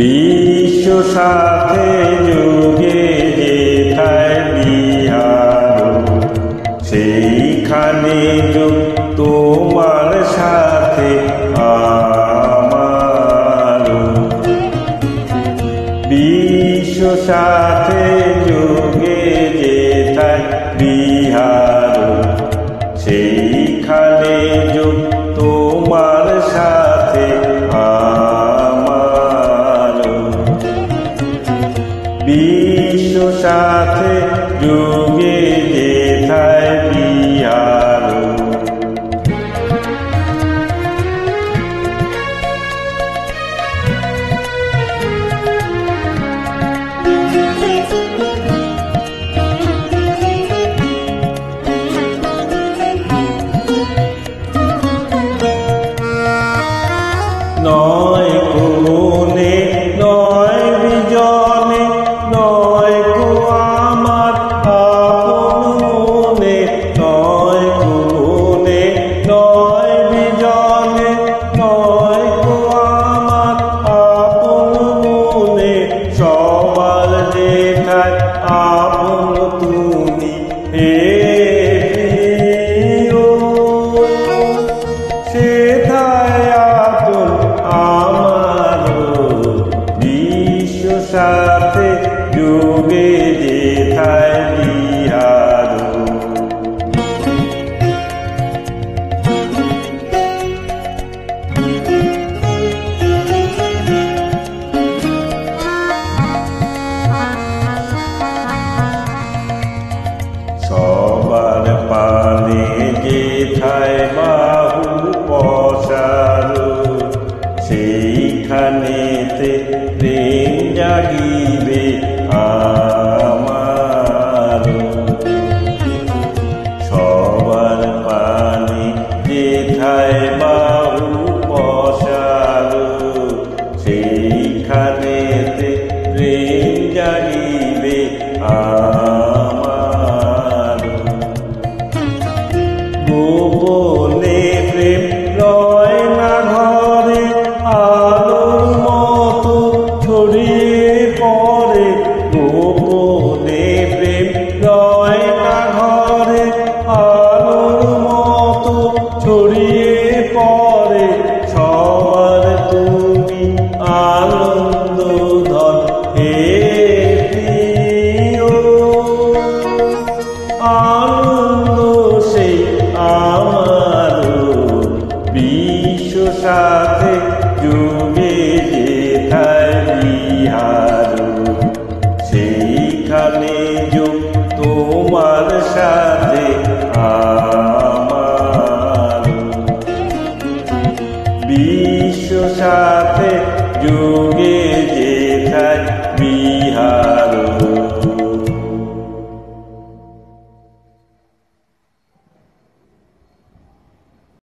বিশ্ব সাথে যুগে যেথায় বিহার, সেইখানে যোগ তোমার সাথে আমার। বিশ্ব সাথে যুগে যেথায় বিহার, সেইখানে যোগ তোমার সাথে আমার। বিশ্ব সাথে যুগে যেথায় বিহার। নয় গুণে নয় বিজনে, নয় গো আমার আপন মনে। নয় গুণে নয় বিজনে, নয় গো আমার আপন মনে। সবার যেথায় আপন তুমি হে প্রিয়, সেথায় আপন আমার। বিশ্ব সাথে যুগে যেথায় বিহার। সবার পানে যেথায় বাহু পসার, সেইখানেতে প্রেম জাগিবে আমার। সবার পানে যেথায় বাহু পসার, সেইখানেতে প্রেম জাগিবে আমার। গোপনে প্রেম রয় না ঘরে, আলোর মতো ছড়িয়ে পড়ে। গোপনে প্রেম রয় না ঘরে, আলোর মতো ছড়িয়ে পড়ে। সবার তুমি আনন্দ ধন হে প্রিয়, আনন্দ সেই আমার। বিশ্ব সাথে যুগে যেথায় বিহার, সেইখানে যোগ তোমার সাথে আমার। বিশ্ব সাথে যুগে